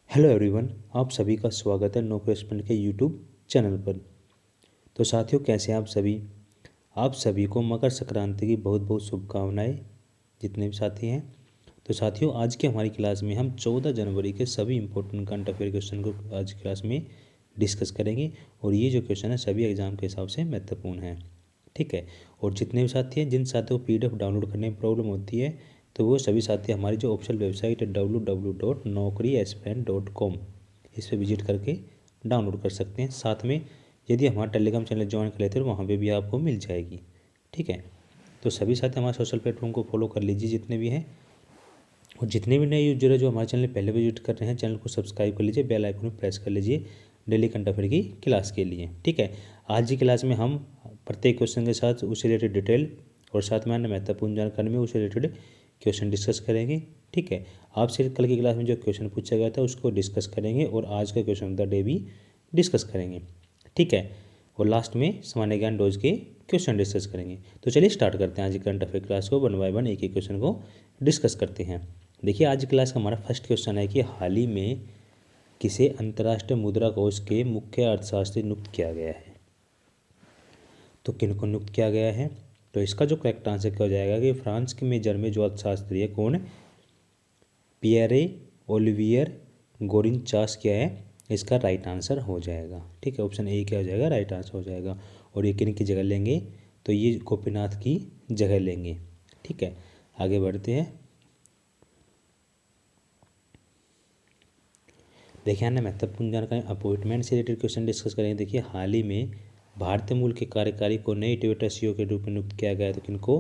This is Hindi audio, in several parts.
हेलो एवरीवन, आप सभी का स्वागत है नो क्वेश्चन के यूट्यूब चैनल पर। तो साथियों, कैसे हैं आप सभी? आप सभी को मकर संक्रांति की बहुत बहुत शुभकामनाएं, जितने भी साथी हैं। तो साथियों, आज की हमारी क्लास में हम 14 जनवरी के सभी इंपॉर्टेंट करंट अफेयर क्वेश्चन को आज की क्लास में डिस्कस करेंगे। और ये जो क्वेश्चन है सभी एग्जाम के हिसाब से महत्वपूर्ण है, ठीक है। और जितने भी साथी हैं जिन साथियों को PDF डाउनलोड करने में प्रॉब्लम होती है, तो वो सभी साथी हमारी जो ऑफिशियल वेबसाइट है www.naukriexpand.com, इस पर विजिट करके डाउनलोड कर सकते हैं। साथ में यदि हमारा टेलीग्राम चैनल ज्वाइन कर लेते हैं तो वहाँ पे भी आपको मिल जाएगी, ठीक है। तो सभी साथी हमारे सोशल प्लेटफॉर्म को फॉलो कर लीजिए जितने भी हैं। और जितने भी नए यूजर है जो हमारे चैनल पहले विजिट कर रहे हैं, चैनल को सब्सक्राइब कर लीजिए, बेल आइकन प्रेस कर लीजिए डेली करंट अफेयर की क्लास के लिए, ठीक है। आज की क्लास में हम प्रत्येक क्वेश्चन के साथ उससे रिलेटेड डिटेल और साथ में अन्य महत्वपूर्ण जानकारी में उससे रिलेटेड क्वेश्चन डिस्कस करेंगे, ठीक है। आपसे कल की क्लास में जो क्वेश्चन पूछा गया था उसको डिस्कस करेंगे और आज का क्वेश्चन ऑफ द डे भी डिस्कस करेंगे, ठीक है। और लास्ट में सामान्य ज्ञान डोज के क्वेश्चन डिस्कस करेंगे। तो चलिए स्टार्ट करते हैं आज की करंट अफेयर क्लास को। 1 बाय 1 एक एक क्वेश्चन को डिस्कस करते हैं। देखिए, आज की क्लास का हमारा फर्स्ट क्वेश्चन है कि हाल ही में किसे अंतर्राष्ट्रीय मुद्रा कोष के मुख्य अर्थशास्त्री नियुक्त किया गया है? तो किन को नियुक्त किया गया है? तो इसका जो करेक्ट आंसर क्या हो जाएगा कि फ्रांस में जन्मे जो अर्थशास्त्री है, कौन? पियरे ओलिवियर गोरिनचास क्या है? इसका राइट आंसर हो जाएगा, ठीक है। ऑप्शन ए क्या हो जाएगा? राइट आंसर हो जाएगा। और ये किन की जगह लेंगे? तो ये गोपीनाथ की जगह लेंगे, ठीक है। आगे बढ़ते हैं। देखिए, अन्य महत्वपूर्ण जानकारी अपॉइंटमेंट से रिलेटेड क्वेश्चन डिस्कस करेंगे। देखिए, हाल ही में भारतीय मूल के कार्यकारी को नई टोयोटा CEO के रूप में नियुक्त किया गया है। तो किनको?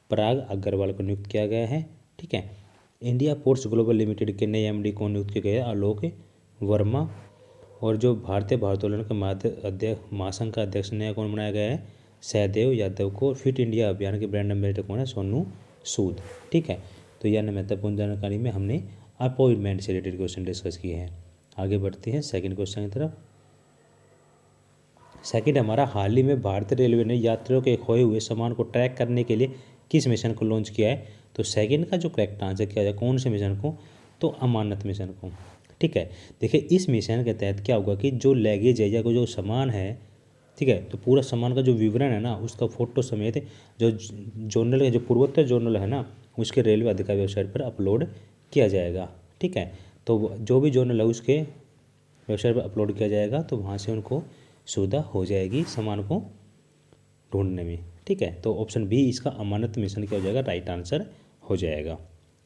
पराग अग्रवाल को नियुक्त किया गया है, ठीक है। इंडिया पोर्ट्स ग्लोबल लिमिटेड के नए MD को नियुक्त किया गया है? आलोक वर्मा। और जो भारतीय भारोत्तोलन के महासंघ का अध्यक्ष नया कौन बनाया गया है? सहदेव यादव को। फिट इंडिया अभियान के ब्रांड एम्बेसडर कौन है? सोनू सूद, ठीक है। तो यह महत्वपूर्ण जानकारी में हमने अपॉइंटमेंट से रिलेटेड क्वेश्चन डिस्कस किए हैं। आगे बढ़ते हैं सेकंड क्वेश्चन की तरफ। सेकंड हमारा, हाल ही में भारतीय रेलवे ने यात्रियों के खोए हुए सामान को ट्रैक करने के लिए किस मिशन को लॉन्च किया है? तो सेकंड का जो करेक्ट आंसर किया जाए, कौन से मिशन को? तो अमानत मिशन को, ठीक है। देखिए, इस मिशन के तहत क्या होगा कि जो लगेज है या कोई जो सामान है, ठीक है, तो पूरा सामान का जो विवरण है ना, उसका फोटो समेत जो जोनल है, जो पूर्वोत्तर जोनल है ना, उसके रेलवे अधिकारी वेबसाइट पर अपलोड किया जाएगा, ठीक है। तो जो भी जोनल है उसके वेबसाइट पर अपलोड किया जाएगा, तो वहाँ से उनको सुविधा हो जाएगी सामान को ढूंढने में, ठीक है। तो ऑप्शन बी इसका अमानत मिशन क्या हो जाएगा? राइट आंसर हो जाएगा,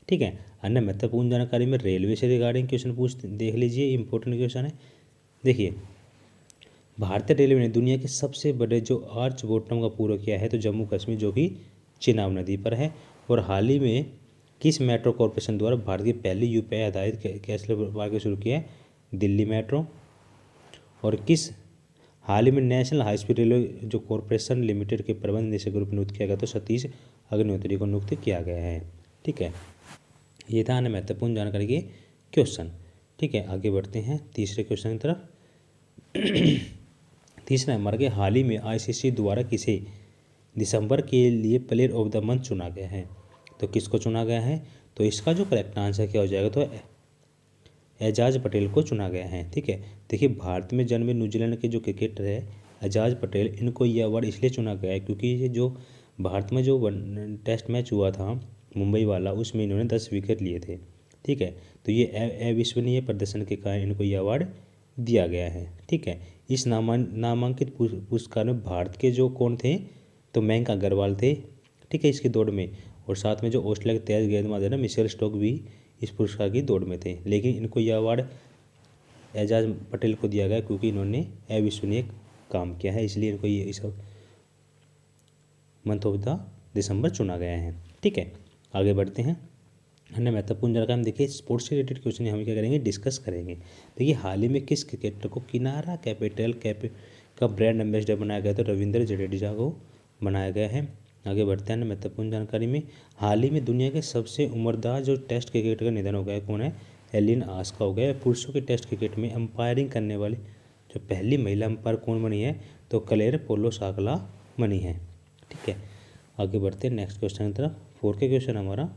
ठीक है। अन्य महत्वपूर्ण जानकारी में रेलवे से रिगार्डिंग क्वेश्चन देख लीजिए, इंपॉर्टेंट क्वेश्चन है। देखिए, भारतीय रेलवे ने दुनिया के सबसे बड़े जो आर्च बॉटम का पूरा किया है तो जम्मू कश्मीर, जो कि चिनाब नदी पर है। और हाल ही में किस मेट्रो कॉरपोरेशन द्वारा भारत की पहली UPI आधारित कैशलेस मार्केट शुरू किया है? दिल्ली मेट्रो। और किस हाल ही में नेशनल हाई स्पीड रेलवे जो कॉरपोरेशन लिमिटेड के प्रबंध निदेशक के रूप में नियुक्त किया गया? तो सतीश अग्निहोत्री को नियुक्त किया गया है, ठीक है। ये था अन्य महत्वपूर्ण जानकारी के क्वेश्चन, ठीक है। आगे बढ़ते हैं तीसरे क्वेश्चन की तरफ। तीसरा हमारा कि हाल ही में ICC द्वारा किसे दिसंबर के लिए प्लेयर ऑफ द मंथ चुना गया है? तो किसको चुना गया है? तो इसका जो करेक्ट आंसर क्या हो जाएगा? तो एजाज पटेल को चुना गया है, ठीक है। देखिए, भारत में जन्मे न्यूजीलैंड के जो क्रिकेटर है एजाज पटेल, इनको ये अवार्ड इसलिए चुना गया है क्योंकि ये जो भारत में जो टेस्ट मैच हुआ था मुंबई वाला, उसमें इन्होंने 10 विकेट लिए थे, ठीक है। तो ये अविश्वसनीय प्रदर्शन के कारण इनको ये अवार्ड दिया गया है, ठीक है। इस नामांकित पुरस्कार में भारत के जो कौन थे? तो मयंक अग्रवाल थे, ठीक है, इसकी दौड़ में। और साथ में जो ऑस्ट्रेलिया के तेज गेंदबाज है ना, मिशेल स्टोक भी इस पुरस्कार की दौड़ में थे। लेकिन इनको यह अवार्ड एजाज पटेल को दिया गया क्योंकि इन्होंने अविश्वसनीय काम किया है, इसलिए इनको ये इस मंथ ऑफ द दिसंबर चुना गया है, ठीक है। आगे बढ़ते हैं। अन्य महत्वपूर्ण जानकारी देखिए, स्पोर्ट्स से रिलेटेड क्वेश्चन हम क्या करेंगे? डिस्कस करेंगे। देखिए, हाल ही में किस क्रिकेटर को किनारा कैपिटल का ब्रांड एम्बेसडर बनाया गया? तो रविंद्र जडेजा को बनाया गया है। आगे बढ़ते हैं महत्वपूर्ण जानकारी में। हाल ही में दुनिया के सबसे उम्रदार जो टेस्ट क्रिकेटर का निधन हो गया, कौन है? एलिन आस का हो गया। पुरुषों के टेस्ट क्रिकेट में अंपायरिंग करने वाली जो पहली महिला अंपायर कौन बनी है? तो क्लेयर पोलो साकला बनी है, ठीक है। आगे बढ़ते हैं नेक्स्ट क्वेश्चन की तरफ। 4 के क्वेश्चन हमारा,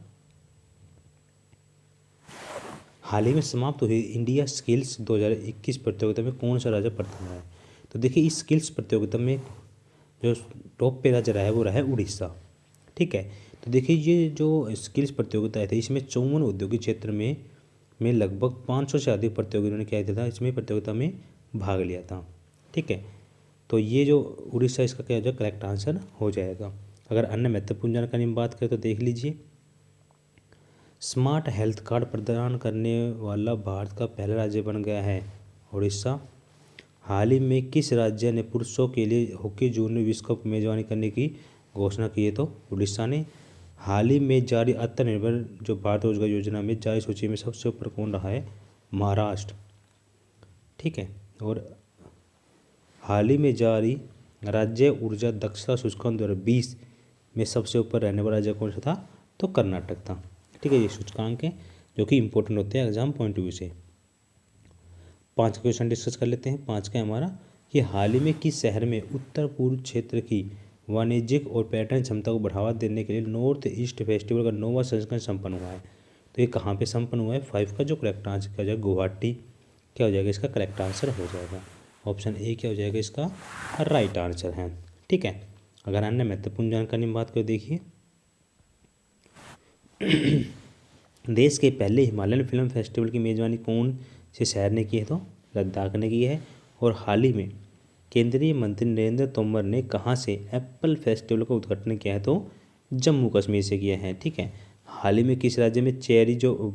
हाल ही में समाप्त हुई इंडिया स्किल्स 2021 प्रतियोगिता में कौन सा राज्य प्रथम रहा है? तो देखिए इस स्किल्स प्रतियोगिता में जो टॉप पे राज्य रहा है वो रहा है उड़ीसा। ठीक है, तो देखिए ये जो स्किल्स प्रतियोगिता थी इसमें 54 औद्योगिक क्षेत्र में लगभग 500 से अधिक प्रतियोगियों ने क्या किया था, इसमें प्रतियोगिता में भाग लिया था। ठीक है, तो ये जो उड़ीसा इसका क्या जो करेक्ट आंसर हो जाएगा। अगर अन्य महत्वपूर्ण जानकारी में बात करें तो देख लीजिए, स्मार्ट हेल्थ कार्ड प्रदान करने वाला भारत का पहला राज्य बन गया है उड़ीसा। हाल ही में किस राज्य ने पुरुषों के लिए हॉकी जूनियर विश्व कप मेजबानी करने की घोषणा की है? तो उड़ीसा ने। हाल ही में जारी आत्मनिर्भर जो भारत रोजगार योजना में जारी सूची में सबसे ऊपर कौन रहा है? महाराष्ट्र। ठीक है, और हाल ही में जारी राज्य ऊर्जा दक्षता सूचकांक 2020 में सबसे ऊपर रहने वाला राज्य कौन सा था? तो कर्नाटक था। ठीक है, ये सूचकांक है जो कि इंपॉर्टेंट होते हैं एग्जाम पॉइंट ऑफ व्यू से। 5 का क्वेश्चन डिस्कस कर लेते हैं। 5 का हमारा कि हाल ही में किस शहर में उत्तर पूर्व क्षेत्र की वाणिज्यिक और पर्यटन क्षमता को बढ़ावा देने के लिए नॉर्थ ईस्ट फेस्टिवल का 9वां संस्करण संपन्न हुआ है? तो ये कहाँ पे संपन्न हुआ है? 5 का जो करेक्ट आंसर क्या हो जाएगा? गुवाहाटी क्या हो जाएगा? इसका करेक्ट आंसर हो जाएगा ऑप्शन ए क्या हो जाएगा? इसका राइट आंसर है। ठीक है, अगर अन्य महत्वपूर्ण जानकारी में बात करें, देखिए देश के पहले हिमालयन फिल्म फेस्टिवल की मेजबानी कौन से शहर ने की है? तो लद्दाख ने की है। और हाल ही में केंद्रीय मंत्री नरेंद्र तोमर ने कहाँ से एप्पल फेस्टिवल का उद्घाटन किया है? तो जम्मू कश्मीर से किया है। ठीक है, हाल ही में किस राज्य में चेरी जो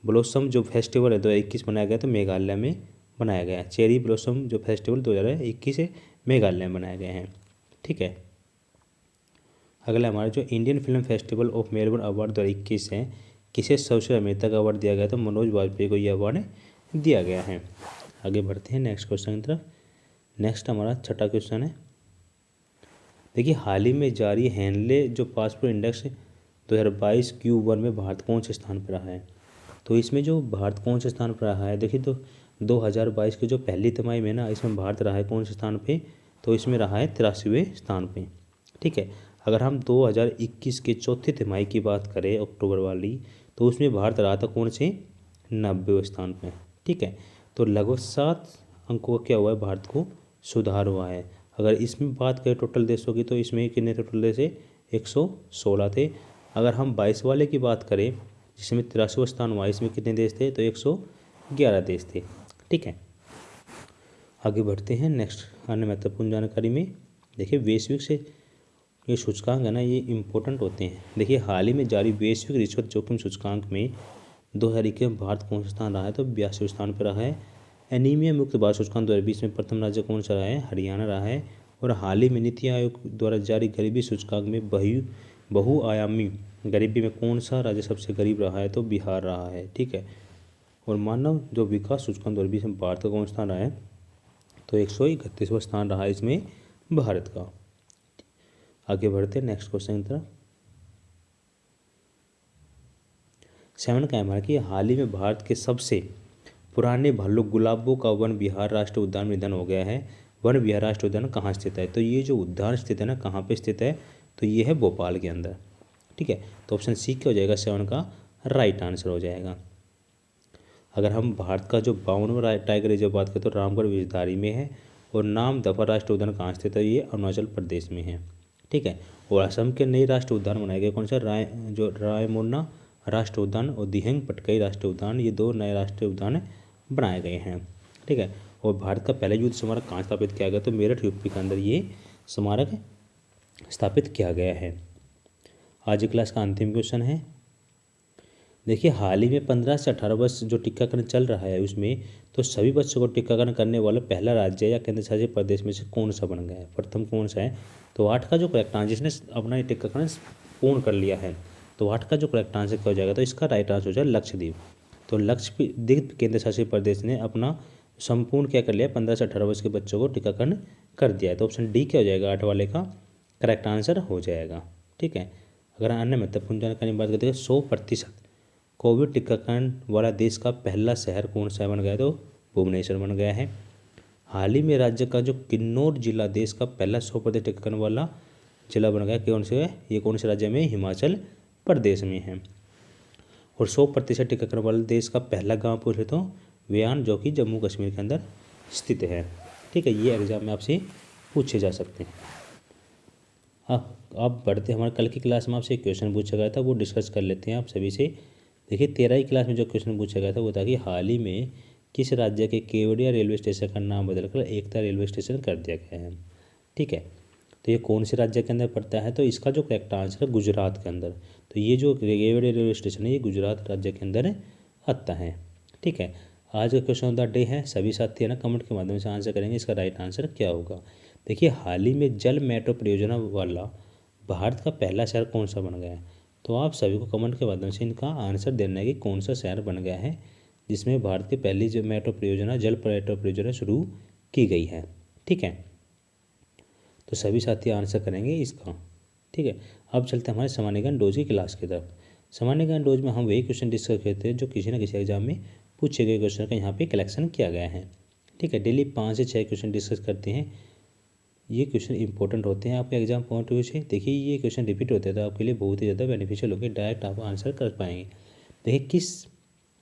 ब्लॉसम जो फेस्टिवल है 2021 मनाया गया? तो मेघालय में बनाया गया है। चेरी ब्लॉसम जो फेस्टिवल 2021 से मेघालय में बनाए गए हैं। ठीक है, अगला हमारा जो Indian film festival of Melbourne award 2021 है, किसे सर्वश्रेष्ठ अभिनेता का अवार्ड दिया गया? तो मनोज वाजपेयी को यह अवार्ड दिया गया है। आगे बढ़ते हैं नेक्स्ट क्वेश्चन की तरफ। नेक्स्ट हमारा छठा क्वेश्चन है, देखिए हाल ही में जारी हेनले जो पासपोर्ट इंडेक्स 2022 Q1 में भारत कौन से स्थान पर रहा है? तो इसमें जो भारत कौन से स्थान पर रहा है, देखिए तो 2022 की जो पहली तिमाही में ना इसमें भारत रहा है कौन से स्थान पे? तो इसमें रहा है 83वें स्थान पे। ठीक है, अगर हम 2021 के चौथी तिमाही की बात करें अक्टूबर वाली, तो उसमें भारत रहा था कौन से? 90वें स्थान पे। ठीक है, तो लगभग 7 अंकों का क्या हुआ है? भारत को सुधार हुआ है। अगर इसमें बात करें टोटल देशों की, तो इसमें कितने टोटल देश है? 116 थे। अगर हम 22 वाले की बात करें जिसमें 83वां स्थान हुआ, इसमें कितने देश थे? तो 111 देश थे। ठीक है, आगे बढ़ते हैं नेक्स्ट अन्य महत्वपूर्ण जानकारी में। देखिए वैश्विक से ये सूचकांक है ना, ये इंपॉर्टेंट होते हैं। देखिए हाल ही में जारी वैश्विक रिश्वत जोखिम सूचकांक में 2021 में भारत कौन सा स्थान रहा है? तो 82वें स्थान पर रहा है। एनीमिया मुक्त भारत सूचकांक 2020 में प्रथम राज्य कौन सा रहा है? हरियाणा रहा है। और हाल ही में नीति आयोग द्वारा जारी गरीबी सूचकांक में बहुआयामी गरीबी में कौन सा राज्य सबसे गरीब रहा है? तो बिहार रहा है। ठीक है, और मानव जो विकास सूचकांक 2020 में भारत का कौन स्थान रहा है? तो 131वां स्थान रहा है इसमें भारत का। आगे बढ़ते हैं नेक्स्ट क्वेश्चन की तरफ। 7 का हमारा कि हाल ही में भारत के सबसे पुराने भालू गुलाबों का वन विहार राष्ट्रीय उद्यान निधन हो गया है। वन विहार राष्ट्रीय उद्यान कहाँ स्थित है? तो ये जो उद्यान स्थित है ना, कहाँ पे स्थित है? तो ये है भोपाल के अंदर। ठीक है, तो ऑप्शन सी क्या हो जाएगा? 7 का राइट आंसर हो जाएगा। अगर हम भारत का जो 52वां टाइगर रिजर्व बात करें तो रामगढ़ विजयधारी में है। और नाम दफा राष्ट्रीय उद्यान कहाँ स्थित है? ये अरुणाचल प्रदेश में है। ठीक है, और असम के नए राष्ट्रीय उद्यान बनाए गए कौन सा? रायमोना राष्ट्रीय उद्यान और दिहेंग पटकाई राष्ट्रीय उद्यान, ये 2 नए राष्ट्रीय उद्यान बनाए गए हैं। ठीक है, और भारत का पहला युद्ध स्मारक कहाँ स्थापित किया गया? तो मेरठ यूपी के अंदर ये स्मारक स्थापित किया गया है। आज की क्लास का अंतिम क्वेश्चन है, देखिए हाल ही में 15 से 18 वर्ष जो टीकाकरण चल रहा है उसमें तो सभी बच्चों को टीकाकरण करने वाला पहला राज्य या केंद्र शासित प्रदेश में से कौन सा बन गया है? प्रथम कौन सा है? तो 8 का जो करेक्ट आंसर, जिसने अपना टीकाकरण पूर्ण कर लिया है, तो 8 का जो करेक्ट आंसर क्या हो जाएगा? तो इसका राइट आंसर हो जाएगा लक्षद्वीप। तो लक्षद्वीप केंद्र शासित प्रदेश ने अपना संपूर्ण क्या कर लिया? 15 से 18 वर्ष के बच्चों को टीकाकरण कर दिया है। तो ऑप्शन डी क्या हो जाएगा? 8 वाले का करेक्ट आंसर हो जाएगा। ठीक है, अगर अन्य महत्वपूर्ण जानकारी की बात करते हैं, 100% कोविड टीकाकरण वाला देश का पहला शहर कौन सा बन गया? तो भुवनेश्वर बन गया है। हाल ही में राज्य का जो किन्नौर जिला देश का पहला 100% टीकाकरण वाला जिला बन गया, कौन से है? ये कौन से राज्य में? हिमाचल प्रदेश में है। और 100% टीकाकरण वाले देश का पहला गाँव पूछे तो व्यान, जो कि जम्मू कश्मीर के अंदर स्थित है। ठीक है, ये एग्जाम में आपसे पूछे जा सकते हैं। आप बढ़ते हमारे कल की क्लास में आपसे एक क्वेश्चन पूछा गया था, वो डिस्कस कर लेते हैं आप सभी से। देखिए 13वीं क्लास में जो क्वेश्चन पूछा गया था वो था कि हाल ही में किस राज्य के केवड़िया रेलवे स्टेशन का नाम बदलकर एकता रेलवे स्टेशन कर दिया गया है। ठीक है, तो ये कौन से राज्य के अंदर पड़ता है, तो इसका जो करेक्ट आंसर है गुजरात के अंदर। तो ये जो केवड़िया रेलवे स्टेशन है ये गुजरात राज्य के अंदर आता है। ठीक है, आज का क्वेश्चन ऑफ द डे है, सभी साथी है ना कमेंट के माध्यम से आंसर करेंगे इसका राइट आंसर क्या होगा। देखिए हाल ही में जल मेट्रो परियोजना वाला भारत का पहला शहर कौन सा बन गया है, तो आप सभी को कमेंट के माध्यम से इनका आंसर देना है कि कौन सा शहर बन गया है जिसमें भारत की पहली जो मेट्रो परियोजना जल मेट्रो परियोजना शुरू की गई है। ठीक है, तो सभी साथी आंसर करेंगे इसका। ठीक है, अब चलते हैं हमारे सामान्य ज्ञान डोज की क्लास की तरफ। सामान्य ज्ञान डोज में हम वही क्वेश्चन डिस्कस करते हैं जो किसी न किसी एग्जाम में पूछे गए क्वेश्चन का यहाँ पे कलेक्शन किया गया है। ठीक है, डेली 5 से 6 क्वेश्चन डिस्कस करते हैं। ये क्वेश्चन इंपॉर्टेंट होते हैं आपके एग्जाम पॉइंट ऑफ व्यू से। देखिए ये क्वेश्चन रिपीट होते हैं तो आपके लिए बहुत ही ज़्यादा बेनिफिशियल होंगे, डायरेक्ट आप आंसर कर पाएंगे। देखिए किस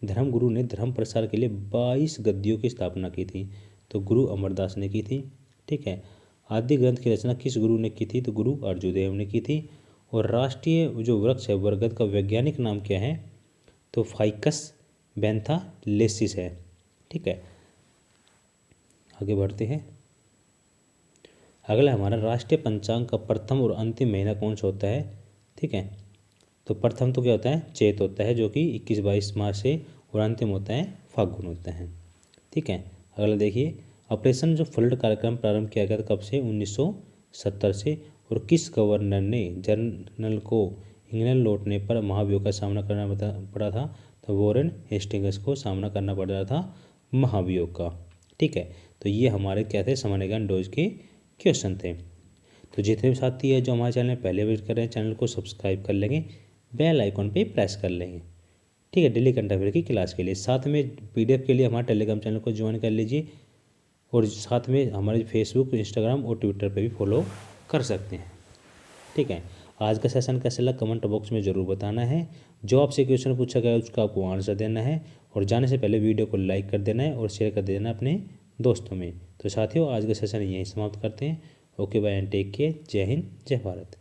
धर्मगुरु ने धर्म प्रसार के लिए 22 गद्दियों की स्थापना की थी, तो गुरु अमरदास ने की थी। ठीक है, आदि ग्रंथ की रचना किस गुरु ने की थी, तो गुरु अर्जुदेव ने की थी। और राष्ट्रीय जो वृक्ष है बरगद का वैज्ञानिक नाम क्या है, तो फाइकस बेंथालेसिस है। ठीक है, आगे बढ़ते हैं। अगला हमारा राष्ट्रीय पंचांग का प्रथम और अंतिम महीना कौन सा होता है। ठीक है, तो प्रथम तो क्या होता है, चैत होता है जो कि 21-22 मार्च से, और अंतिम होता है फाल्गुन होता है। ठीक है, अगला देखिए ऑपरेशन जो फ्लड कार्यक्रम प्रारंभ किया गया था कब से, 1970 से, और किस गवर्नर ने जनरल को इंग्लैंड लौटने पर महाभियोग का सामना करना पड़ा था, तो वॉरेन हेस्टिंग्स को सामना करना पड़ रहा था महाभियोग का। ठीक है, तो ये हमारे क्या थे सामान्य ज्ञान डोज के क्वेश्चन थे। तो जितने भी साथी है जो हमारे चैनल में पहले विजिट कर रहे हैं चैनल को सब्सक्राइब कर लेंगे, बेल आइकॉन पे प्रेस कर लेंगे। ठीक है, डेली करंट अफेयर की क्लास के लिए, साथ में PDF के लिए हमारे टेलीग्राम चैनल को ज्वाइन कर लीजिए, और साथ में हमारे फेसबुक, इंस्टाग्राम और ट्विटर पे भी फॉलो कर सकते हैं। ठीक है, आज का सेशन कैसा लगा कमेंट बॉक्स में ज़रूर बताना है। जो आपसे क्वेश्चन पूछा गया उसका आपको आंसर देना है, और जाने से पहले वीडियो को लाइक कर देना है और शेयर कर देना अपने दोस्तों में। तो साथियों आज का सेशन यहीं समाप्त करते हैं। Okay bye and take care. जय हिंद, जय भारत।